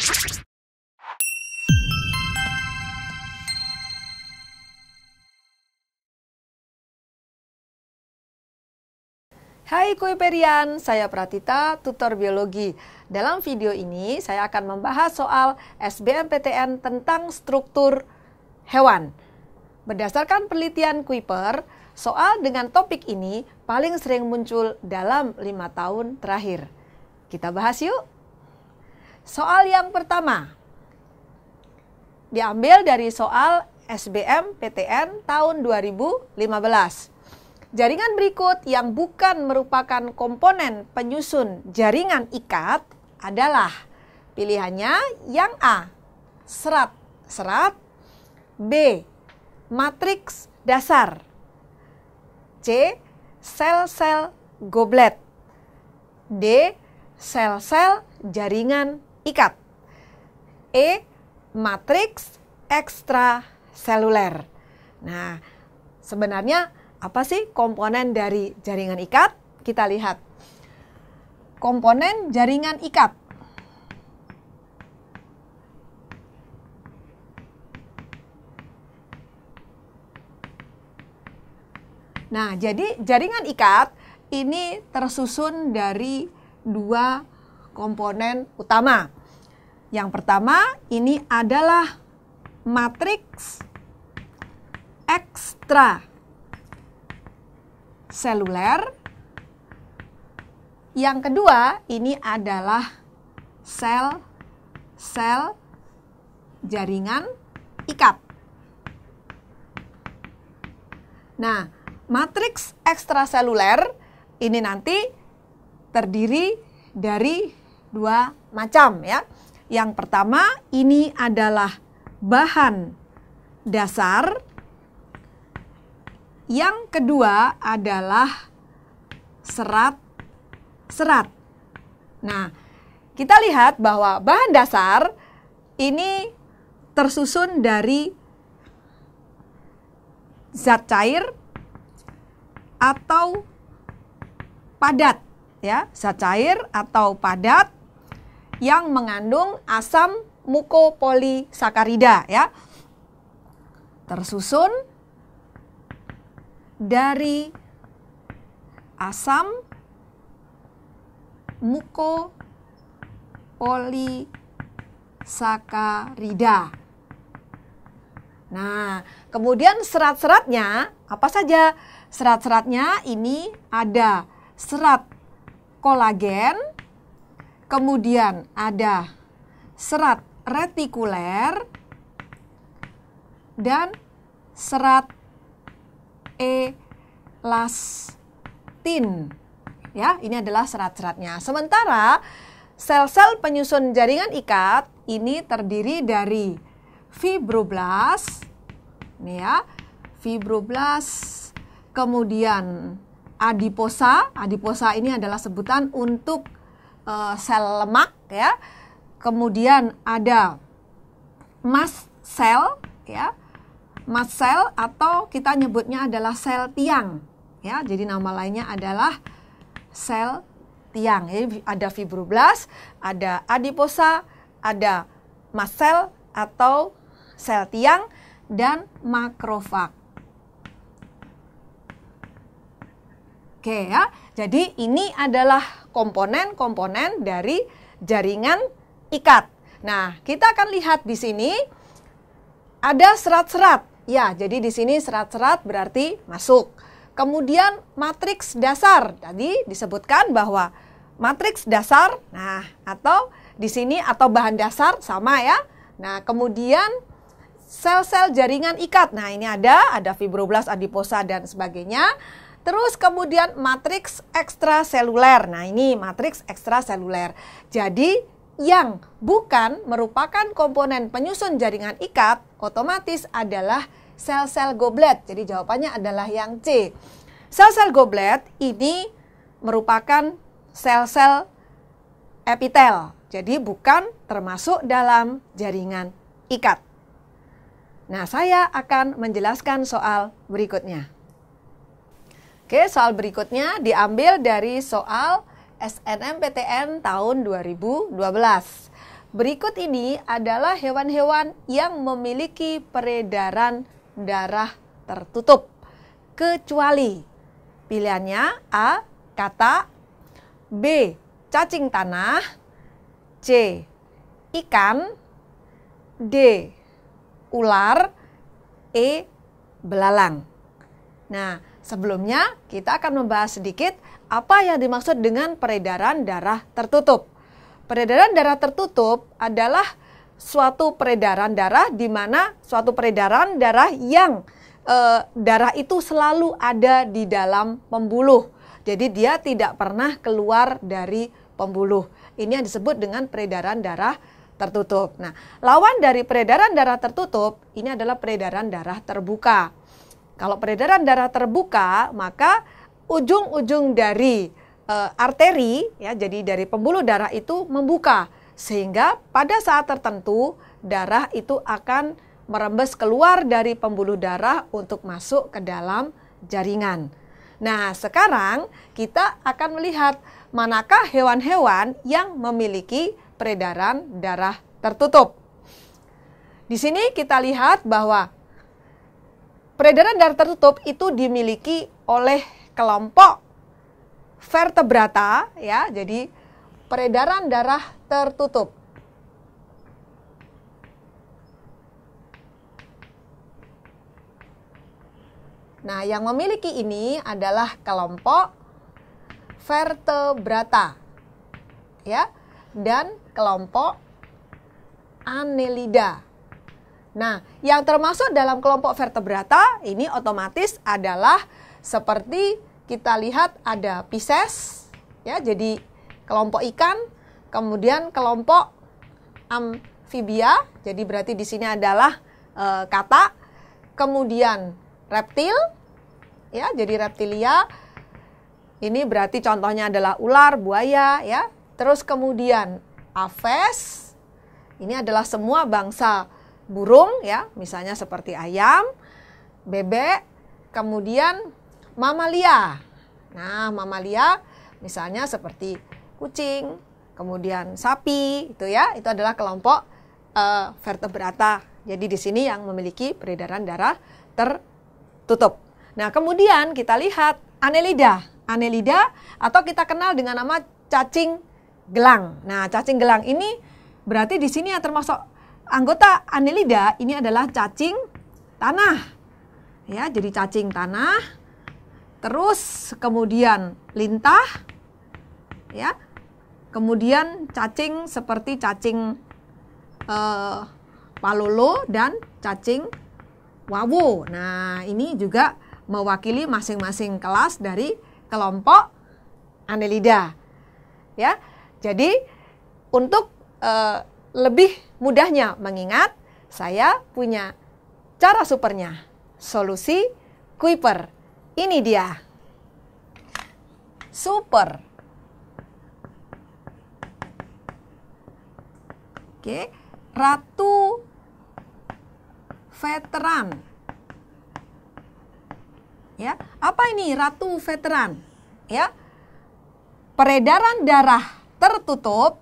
Hai Kuiperian, saya Pratita, tutor biologi. Dalam video ini saya akan membahas soal SBMPTN tentang struktur hewan. Berdasarkan penelitian Kuiper, soal dengan topik ini paling sering muncul dalam 5 tahun terakhir. Kita bahas yuk. Soal yang pertama diambil dari soal SBMPTN tahun 2015. Jaringan berikut yang bukan merupakan komponen penyusun jaringan ikat adalah pilihannya yang A, serat-serat, B, matriks dasar, C, sel-sel goblet, D, sel-sel jaringan ikat, E, matriks ekstraseluler. Nah, sebenarnya apa sih komponen dari jaringan ikat? Kita lihat. Komponen jaringan ikat. Nah, jadi jaringan ikat ini tersusun dari 2 komponen utama. Yang pertama ini adalah matriks ekstraseluler. Yang kedua ini adalah sel-sel jaringan ikat. Nah, matriks ekstraseluler ini nanti terdiri dari 2 macam ya. Yang pertama ini adalah bahan dasar. Yang kedua adalah serat-serat. Nah, kita lihat bahwa bahan dasar ini tersusun dari zat cair atau padat, ya, zat cair atau padat yang mengandung asam mukopolisakarida, ya. Tersusun dari asam mukopolisakarida. Nah, kemudian serat-seratnya apa saja? Serat-seratnya ini ada serat kolagen, kemudian ada serat retikuler, dan serat elastin. Ya, ini adalah serat-seratnya. Sementara sel-sel penyusun jaringan ikat ini terdiri dari fibroblast, ini ya, fibroblast, kemudian adiposa. Adiposa ini adalah sebutan untuk sel lemak, ya. Kemudian ada mast cell, ya. Mast cell atau kita nyebutnya adalah sel tiang, ya. Jadi nama lainnya adalah sel tiang. Jadi ada fibroblast, ada adiposa, ada mast cell atau sel tiang, dan makrofag. Oke ya, jadi ini adalah komponen-komponen dari jaringan ikat. Nah, kita akan lihat di sini ada serat-serat. Ya, jadi di sini serat-serat berarti masuk. Kemudian matriks dasar. Tadi disebutkan bahwa matriks dasar, nah, atau di sini atau bahan dasar sama ya. Nah, kemudian sel-sel jaringan ikat. Nah, ini ada fibroblast, adiposa dan sebagainya. Terus kemudian matriks ekstraseluler. Nah, ini matriks ekstraseluler. Jadi yang bukan merupakan komponen penyusun jaringan ikat otomatis adalah sel-sel goblet. Jadi jawabannya adalah yang C. Sel-sel goblet ini merupakan sel-sel epitel. Jadi bukan termasuk dalam jaringan ikat. Nah, saya akan menjelaskan soal berikutnya. Oke, soal berikutnya diambil dari soal SNMPTN tahun 2012. berikut ini adalah hewan-hewan yang memiliki peredaran darah tertutup. Kecuali pilihannya A. Katak, B. Cacing tanah, C. Ikan, D. Ular, E. Belalang. Nah, sebelumnya kita akan membahas sedikit apa yang dimaksud dengan peredaran darah tertutup. Peredaran darah tertutup adalah suatu peredaran darah di mana suatu peredaran darah yang darah itu selalu ada di dalam pembuluh. Jadi dia tidak pernah keluar dari pembuluh. Ini yang disebut dengan peredaran darah tertutup. Nah, lawan dari peredaran darah tertutup ini adalah peredaran darah terbuka. Kalau peredaran darah terbuka, maka ujung-ujung dari arteri, ya, jadi dari pembuluh darah itu membuka, sehingga pada saat tertentu darah itu akan merembes keluar dari pembuluh darah untuk masuk ke dalam jaringan. Nah, sekarang kita akan melihat manakah hewan-hewan yang memiliki peredaran darah tertutup. Di sini kita lihat bahwa peredaran darah tertutup itu dimiliki oleh kelompok vertebrata, ya. Jadi peredaran darah tertutup. Nah, yang memiliki ini adalah kelompok vertebrata, ya, dan kelompok Annelida. Nah, yang termasuk dalam kelompok vertebrata ini otomatis adalah seperti kita lihat ada Pisces, ya, jadi kelompok ikan, kemudian kelompok amfibia, jadi berarti di sini adalah katak, kemudian reptil, ya, jadi reptilia. Ini berarti contohnya adalah ular, buaya, ya. Terus kemudian aves, ini adalah semua bangsa burung, ya, misalnya seperti ayam, bebek, kemudian mamalia. Nah, mamalia misalnya seperti kucing, kemudian sapi, itu ya, itu adalah kelompok vertebrata. Jadi di sini yang memiliki peredaran darah tertutup. Nah, kemudian kita lihat Annelida. Annelida atau kita kenal dengan nama cacing gelang. Nah, cacing gelang ini berarti di sini yang termasuk anggota Annelida ini adalah cacing tanah. Ya, jadi cacing tanah. Terus kemudian lintah. Ya. Kemudian cacing seperti cacing palolo dan cacing wawo. Nah, ini juga mewakili masing-masing kelas dari kelompok Annelida. Ya. Jadi untuk lebih mudahnya mengingat, saya punya cara supernya. Solusi Kuiper. Ini dia. Super. Oke, ratu veteran. Ya, apa ini ratu veteran? Ya. Peredaran darah tertutup.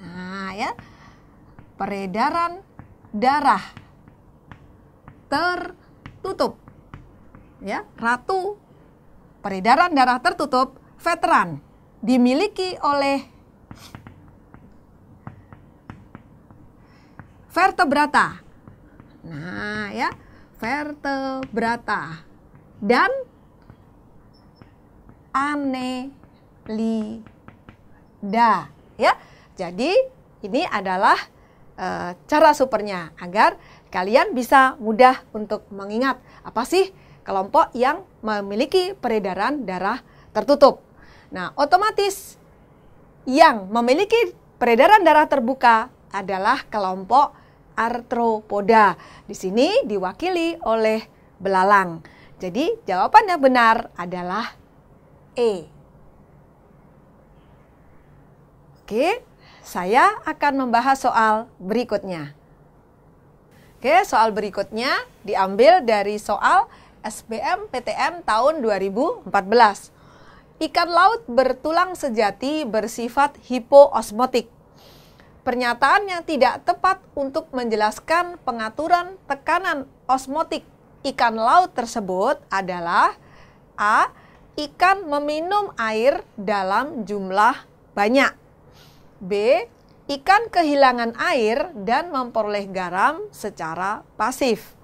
Nah, ya. Peredaran darah tertutup. Ya, ratu peredaran darah tertutup veteran dimiliki oleh vertebrata. Nah, ya, vertebrata dan Annelida, ya. Jadi ini adalah cara supernya agar kalian bisa mudah untuk mengingat apa sih kelompok yang memiliki peredaran darah tertutup. Nah, otomatis yang memiliki peredaran darah terbuka adalah kelompok arthropoda. Di sini diwakili oleh belalang. Jadi jawaban yang benar adalah E. Oke, saya akan membahas soal berikutnya. Oke, soal berikutnya diambil dari soal SBMPTN tahun 2014. Ikan laut bertulang sejati bersifat hipoosmotik. pernyataan yang tidak tepat untuk menjelaskan pengaturan tekanan osmotik ikan laut tersebut adalah A. Ikan meminum air dalam jumlah banyak. B. Ikan kehilangan air dan memperoleh garam secara pasif.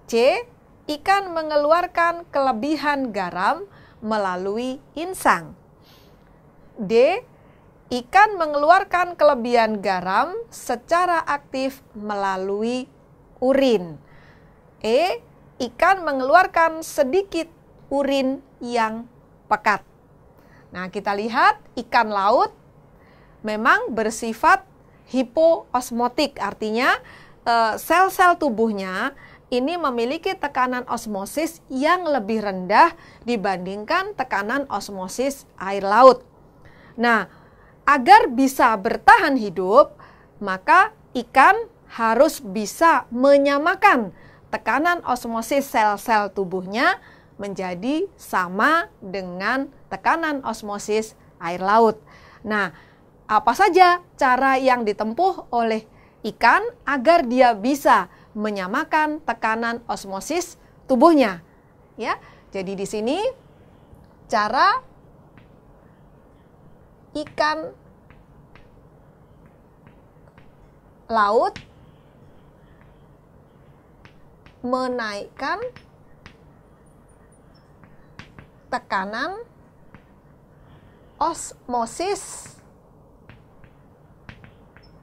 C. Ikan mengeluarkan kelebihan garam melalui insang. D. Ikan mengeluarkan kelebihan garam secara aktif melalui urin. E. Ikan mengeluarkan sedikit urin yang pekat. Nah, kita lihat ikan laut memang bersifat hipoosmotik, artinya sel-sel tubuhnya ini memiliki tekanan osmosis yang lebih rendah dibandingkan tekanan osmosis air laut. Nah, agar bisa bertahan hidup, maka ikan harus bisa menyamakan tekanan osmosis sel-sel tubuhnya menjadi sama dengan tekanan osmosis air laut. Nah, apa saja cara yang ditempuh oleh ikan agar dia bisa menyamakan tekanan osmosis tubuhnya? Ya, jadi di sini cara ikan laut menaikkan tekanan osmosis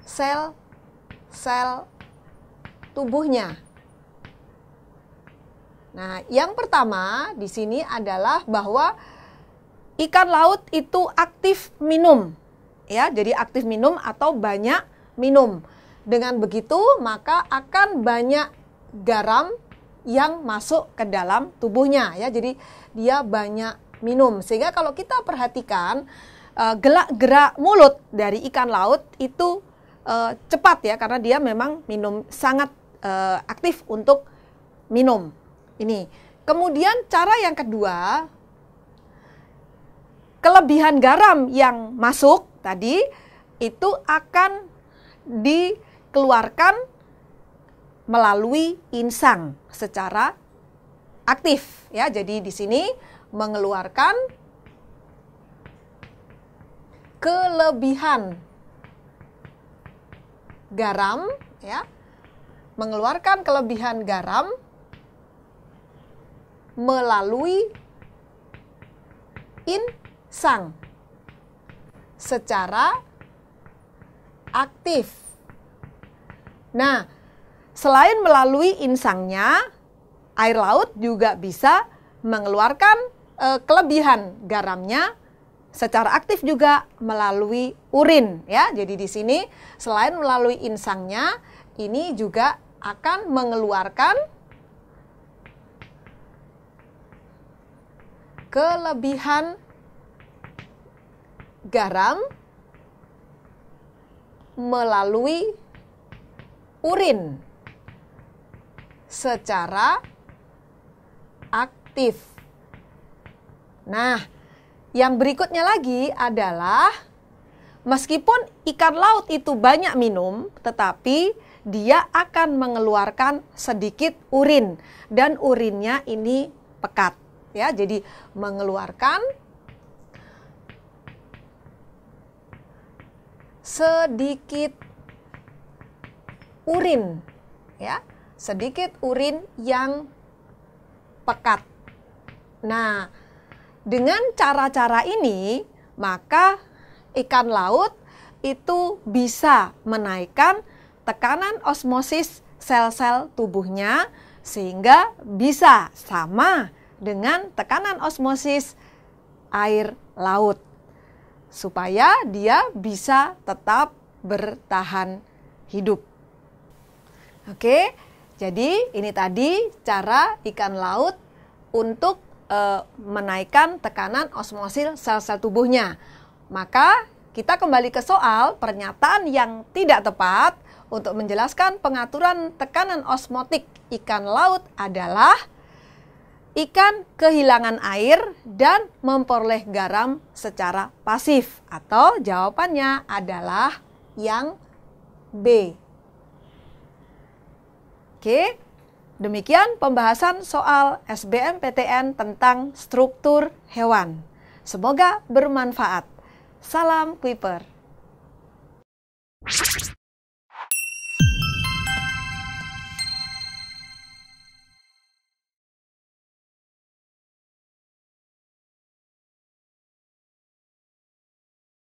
sel-sel tubuhnya. Nah, yang pertama di sini adalah bahwa ikan laut itu aktif minum. Ya, jadi aktif minum atau banyak minum. Dengan begitu, maka akan banyak garam yang masuk ke dalam tubuhnya, ya. Jadi dia banyak minum. Sehingga kalau kita perhatikan gerak mulut dari ikan laut itu cepat, ya, karena dia memang minum sangat aktif untuk minum. Ini. Kemudian cara yang kedua, kelebihan garam yang masuk tadi itu akan dikeluarkan melalui insang secara aktif, ya. Jadi di sini mengeluarkan kelebihan garam, ya. Mengeluarkan kelebihan garam melalui insang secara aktif. Nah, selain melalui insangnya, air laut juga bisa mengeluarkan kelebihan garamnya secara aktif juga melalui urin, ya. Jadi di sini selain melalui insangnya, ini juga akan mengeluarkan kelebihan garam melalui urin secara aktif. Nah, yang berikutnya lagi adalah meskipun ikan laut itu banyak minum, tetapi dia akan mengeluarkan sedikit urin dan urinnya ini pekat, ya. Jadi mengeluarkan sedikit urin, ya, sedikit urin yang pekat. Nah, dengan cara-cara ini, maka ikan laut itu bisa menaikkan tekanan osmosis sel-sel tubuhnya sehingga bisa sama dengan tekanan osmosis air laut, supaya dia bisa tetap bertahan hidup. Oke, jadi ini tadi cara ikan laut untuk menaikkan tekanan osmosis sel-sel tubuhnya. Maka kita kembali ke soal pernyataan yang tidak tepat untuk menjelaskan pengaturan tekanan osmotik ikan laut adalah ikan kehilangan air dan memperoleh garam secara pasif, atau jawabannya adalah yang B. Oke, demikian pembahasan soal SBMPTN tentang struktur hewan. Semoga bermanfaat. Salam Kuiper.